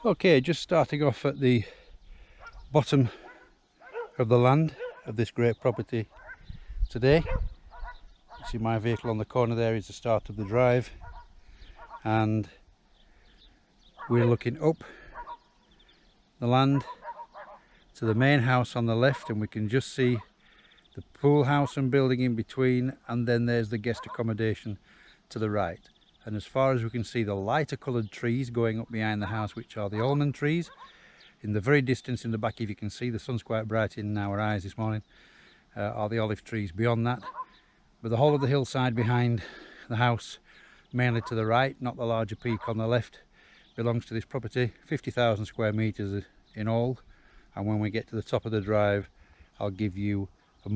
Okay, just starting off at the bottom of the land of this great property today. You see my vehicle on the corner there is the start of the drive, and we're looking up the land to the main house on the left, and we can just see the pool house and building in between, and then there's the guest accommodation to the right. And as far as we can see, the lighter coloured trees going up behind the house, which are the almond trees. In the very distance in the back, if you can see, the sun's quite bright in our eyes this morning, are the olive trees beyond that. But the whole of the hillside behind the house, mainly to the right, not the larger peak on the left, belongs to this property. 50,000 square metres in all. And when we get to the top of the drive, I'll give you a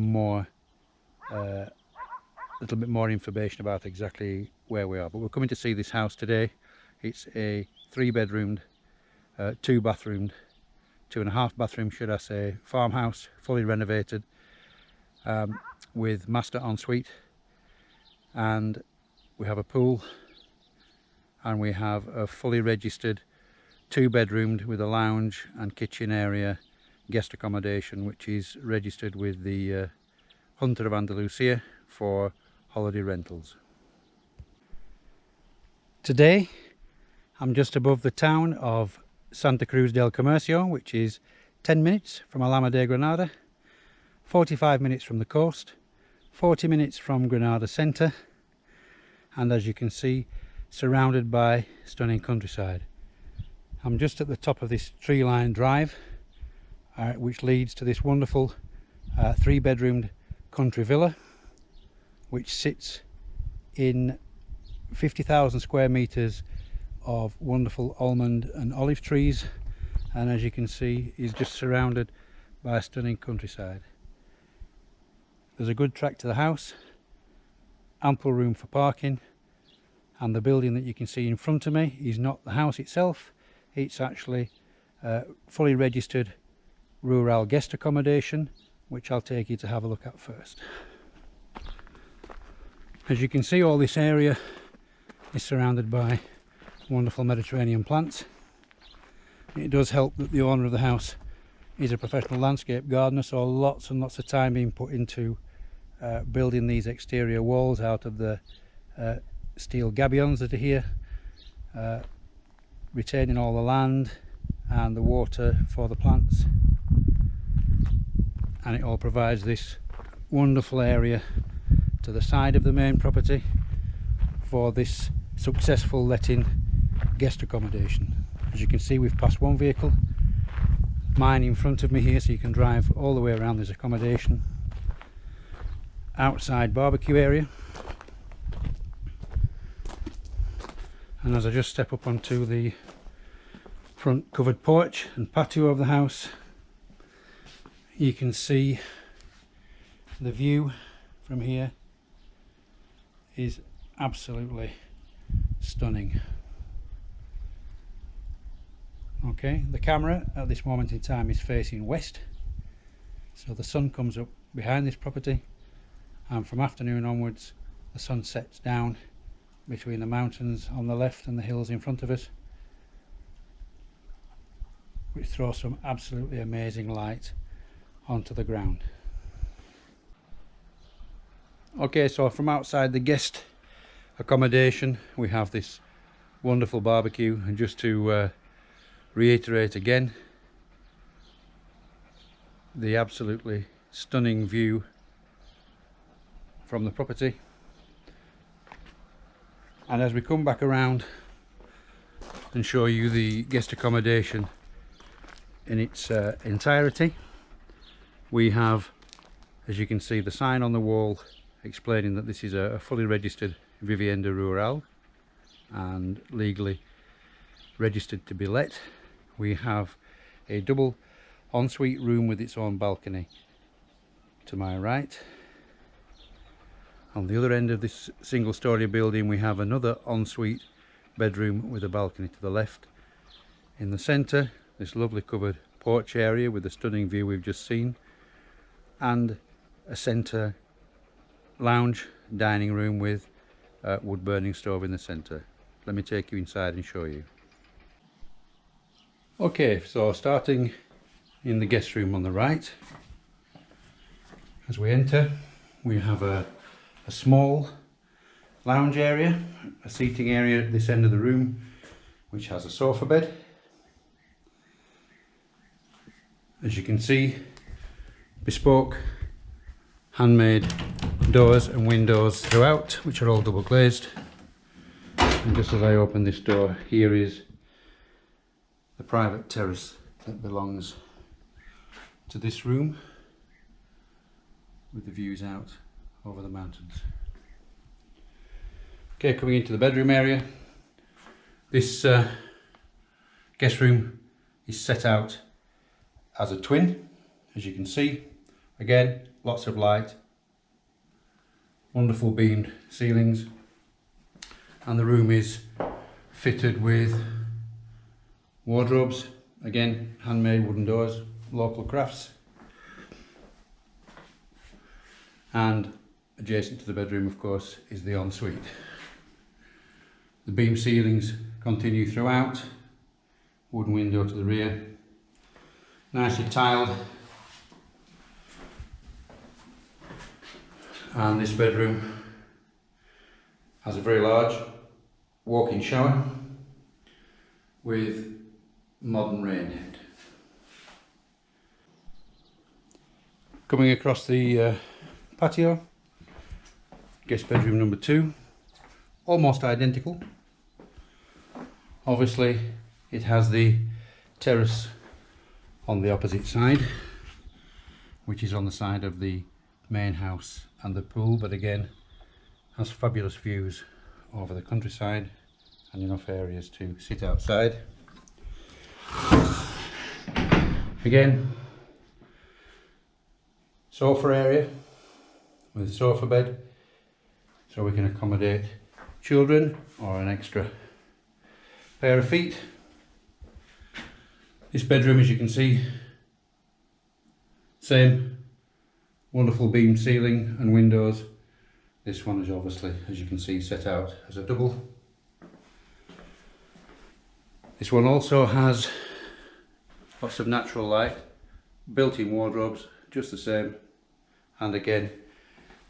little bit more information about exactly where we are. But we're coming to see this house today. It's a 3-bedroomed, 2-bathroomed, 2.5 bathroom, should I say, farmhouse, fully renovated, with master ensuite, and we have a pool, and we have a fully registered 2-bedroomed with a lounge and kitchen area guest accommodation, which is registered with the Junta of Andalusia for holiday rentals. Today I'm just above the town of Santa Cruz del Comercio, which is 10 minutes from Alhama de Granada, 45 minutes from the coast, 40 minutes from Granada centre, and as you can see, surrounded by stunning countryside. I'm just at the top of this tree-lined drive, which leads to this wonderful 3-bedroomed country villa, which sits in 50,000 square metres of wonderful almond and olive trees, and as you can see, is just surrounded by a stunning countryside. There's a good track to the house, ample room for parking, and the building that you can see in front of me is not the house itself. It's actually fully registered rural guest accommodation, which I'll take you to have a look at first. As you can see, all this area is surrounded by wonderful Mediterranean plants. It does help that the owner of the house is a professional landscape gardener, so lots and lots of time being put into building these exterior walls out of the steel gabions that are here, retaining all the land and the water for the plants, and it all provides this wonderful area to the side of the main property for this successful letting guest accommodation. As you can see, we've passed one vehicle, mine in front of me here, so you can drive all the way around this accommodation. Outside barbecue area, and as I just step up onto the front covered porch and patio of the house, you can see the view from here is absolutely stunning. Okay, the camera at this moment in time is facing west, so the sun comes up behind this property, and from afternoon onwards the sun sets down between the mountains on the left and the hills in front of us, which throws some absolutely amazing light onto the ground. Okay, so from outside the guest accommodation we have this wonderful barbecue, and just to reiterate again, the absolutely stunning view from the property. And as we come back around and show you the guest accommodation in its entirety, we have, as you can see, the sign on the wall explaining that this is a fully registered Vivienda Rural and legally registered to be let. We have a double ensuite room with its own balcony to my right. On the other end of this single-storey building we have another ensuite bedroom with a balcony to the left. In the centre, this lovely covered porch area with the stunning view we've just seen, and a centre lounge dining room with a wood burning stove in the centre. Let me take you inside and show you. Okay, so starting in the guest room on the right, as we enter, we have a small lounge area, a seating area at this end of the room, which has a sofa bed. As you can see, bespoke handmade doors and windows throughout, which are all double glazed. And just as I open this door, here is the private terrace that belongs to this room, with the views out over the mountains. Okay, coming into the bedroom area, this guest room is set out as a twin, as you can see. Again, lots of light, wonderful beamed ceilings, and the room is fitted with wardrobes, again handmade wooden doors, local crafts. And adjacent to the bedroom, of course, is the ensuite. The beam ceilings continue throughout, wooden window to the rear, nicely tiled. And this bedroom has a very large walk-in shower with modern rain head. Coming across the patio, guest bedroom number 2, almost identical. Obviously it has the terrace on the opposite side, which is on the side of the main house and the pool, but again has fabulous views over the countryside and enough areas to sit outside. Again, sofa area with a sofa bed, so we can accommodate children or an extra pair of feet. This bedroom, as you can see, same wonderful beamed ceiling and windows. This one is obviously, as you can see, set out as a double. This one also has lots of natural light, built-in wardrobes, just the same. And again,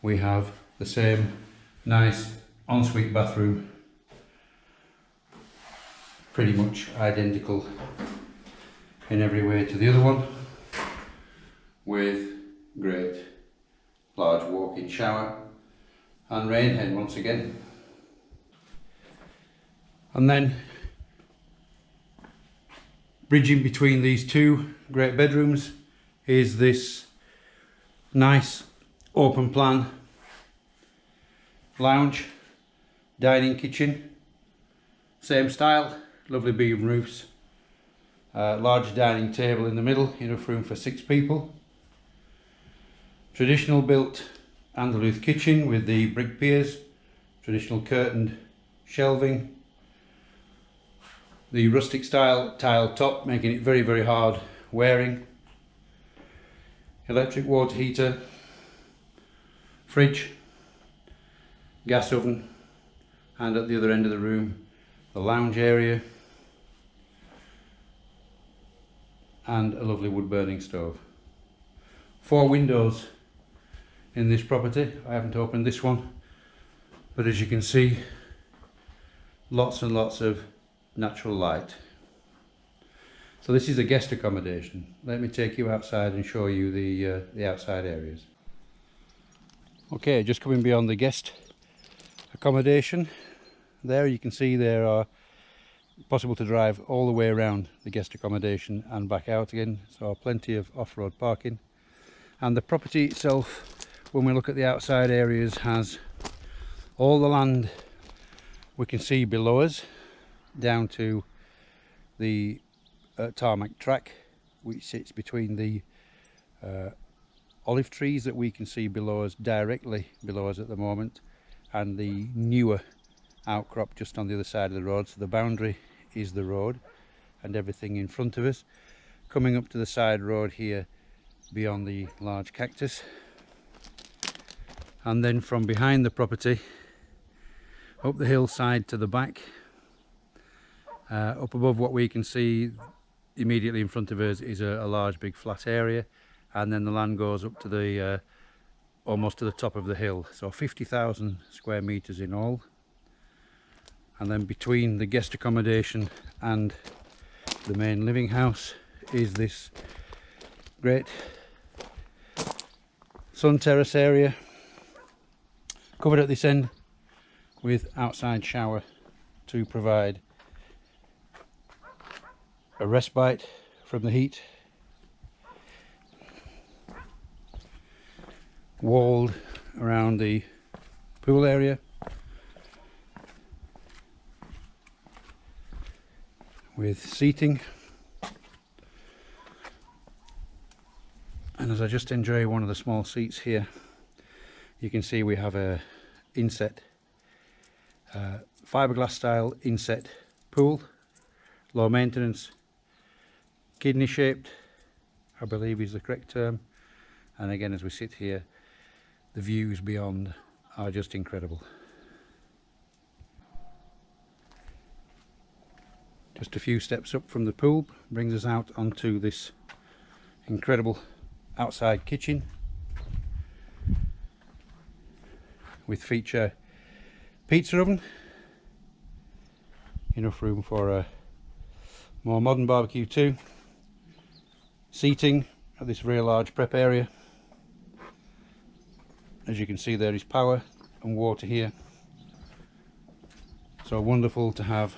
we have the same nice ensuite bathroom, pretty much identical in every way to the other one, with great large walk-in shower and rain head once again. And then bridging between these two great bedrooms is this nice open plan lounge, dining kitchen, same style, lovely beam roofs, large dining table in the middle, enough room for 6 people. Traditional built Andalusia kitchen with the brick piers, traditional curtained shelving, the rustic style tile top making it very, very hard wearing, electric water heater, fridge, gas oven, and at the other end of the room the lounge area and a lovely wood burning stove. 4 windows in this property. I haven't opened this one, but as you can see, lots and lots of natural light. So this is a guest accommodation. Let me take you outside and show you the outside areas. Okay, just coming beyond the guest accommodation, there you can see there are possible to drive all the way around the guest accommodation and back out again, so plenty of off-road parking. And the property itself, when we look at the outside areas, has all the land we can see below us down to the tarmac track, which sits between the olive trees that we can see below us, directly below us at the moment, and the newer outcrop just on the other side of the road. So the boundary is the road and everything in front of us. Coming up to the side road here beyond the large cactus, and then from behind the property up the hillside to the back, up above what we can see immediately in front of us is a large big flat area, and then the land goes up to the almost to the top of the hill, so 50,000 square meters in all. And then between the guest accommodation and the main living house is this great sun terrace area, covered at this end with outside shower to provide a respite from the heat. Walled around the pool area with seating, and as I just enjoy one of the small seats here, you can see we have a inset fiberglass style inset pool, low maintenance, kidney shaped I believe is the correct term. And again, as we sit here, the views beyond are just incredible. Just a few steps up from the pool brings us out onto this incredible outside kitchen with feature pizza oven, enough room for a more modern barbecue too, seating at this very large prep area. As you can see, there is power and water here, so wonderful to have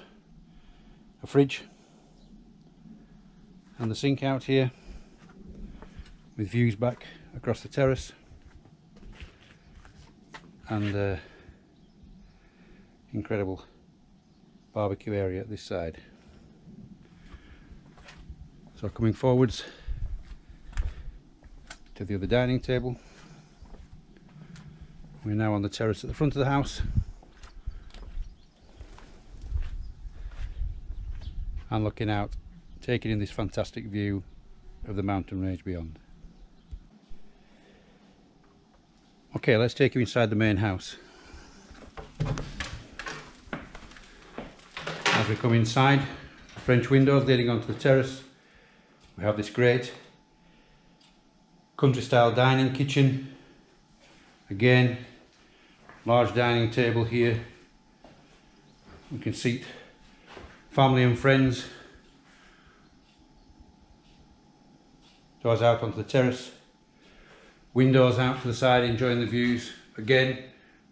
a fridge and the sink out here with views back across the terrace, and incredible barbecue area at this side. So coming forwards to the other dining table, we're now on the terrace at the front of the house, and looking out, taking in this fantastic view of the mountain range beyond. Okay, let's take you inside the main house. As we come inside, French windows leading onto the terrace, we have this great country style dining kitchen. Again, large dining table here. We can seat family and friends. Doors out onto the terrace, windows out to the side enjoying the views. Again,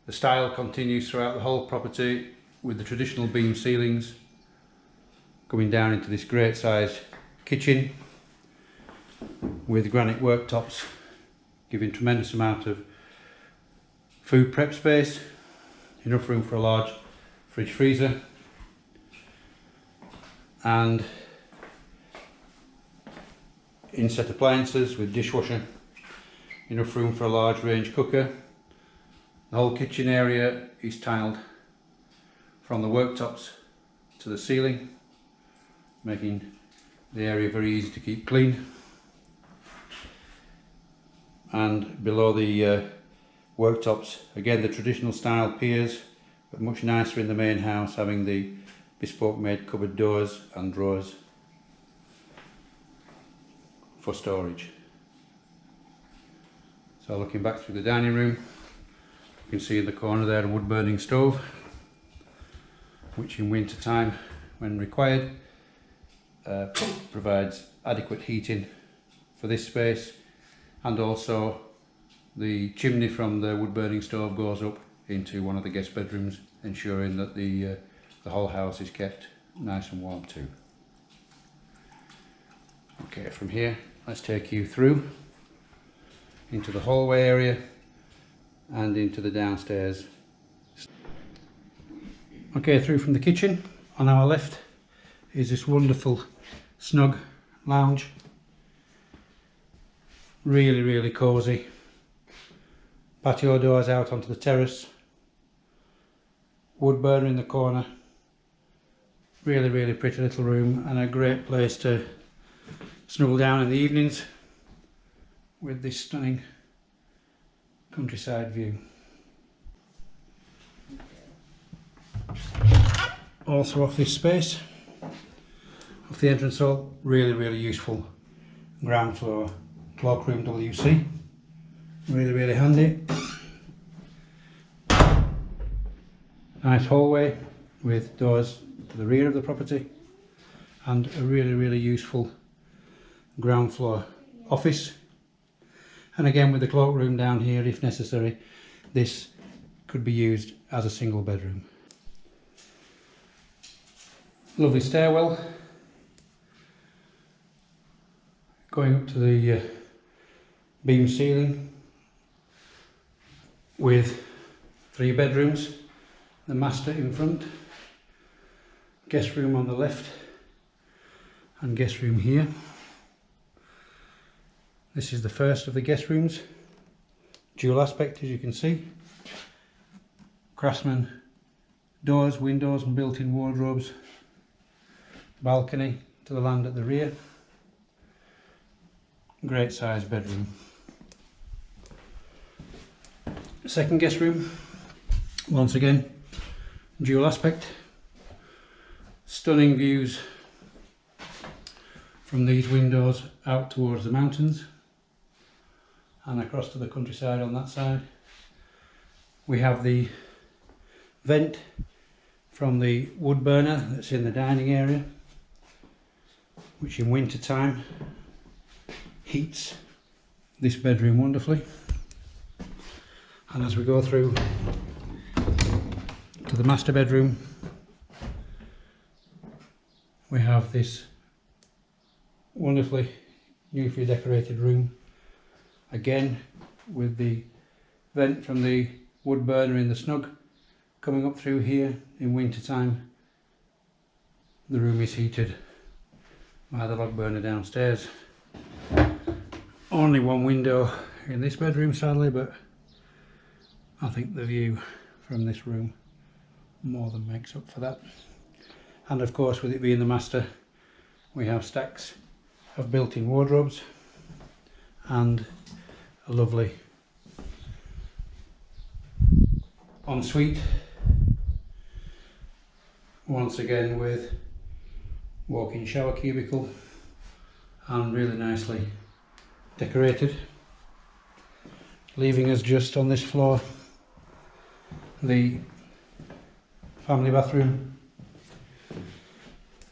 the style continues throughout the whole property with the traditional beam ceilings coming down into this great sized kitchen with granite worktops, giving tremendous amount of food prep space, enough room for a large fridge freezer, and inset appliances with dishwasher, enough room for a large range cooker. The whole kitchen area is tiled from the worktops to the ceiling, making the area very easy to keep clean. And below the worktops, again the traditional style piers, but much nicer in the main house, having the bespoke made cupboard doors and drawers for storage. So looking back through the dining room, you can see in the corner there a wood burning stove, which in winter time when required provides adequate heating for this space, and also the chimney from the wood burning stove goes up into one of the guest bedrooms, ensuring that the whole house is kept nice and warm too. Okay, from here let's take you through into the hallway area and into the downstairs. Okay, through from the kitchen, on our left is this wonderful snug lounge. Really cosy. Patio doors out onto the terrace. Wood burner in the corner. Really pretty little room, and a great place to snuggle down in the evenings with this stunning countryside view. Also off this space, of the entrance hall. Really useful ground floor cloakroom WC. Really handy. Nice hallway with doors to the rear of the property, and a really useful ground floor office. And again, with the cloakroom down here, if necessary, this could be used as a single bedroom. Lovely stairwell going up to the beam ceiling with 3 bedrooms, the master in front, guest room on the left, and guest room here. This is the first of the guest rooms, dual aspect as you can see. Craftsman doors, windows and built-in wardrobes. Balcony to the land at the rear. Great sized bedroom. Second guest room, once again dual aspect. Stunning views from these windows out towards the mountains and across to the countryside on that side. We have the vent from the wood burner that's in the dining area, which in winter time heats this bedroom wonderfully. And as we go through to the master bedroom, we have this wonderfully newly decorated room, again with the vent from the wood burner in the snug coming up through here. In winter time the room is heated by the log burner downstairs. Only one window in this bedroom sadly, but I think the view from this room more than makes up for that. And of course, with it being the master, we have stacks of built-in wardrobes and a lovely ensuite, once again with walk-in shower cubicle and really nicely decorated, leaving us just on this floor the family bathroom.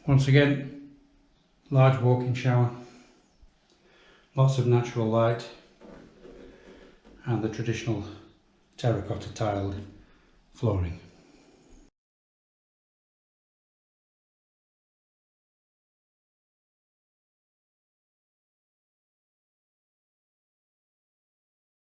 Once again, large walk-in shower, lots of natural light, and the traditional terracotta tiled flooring.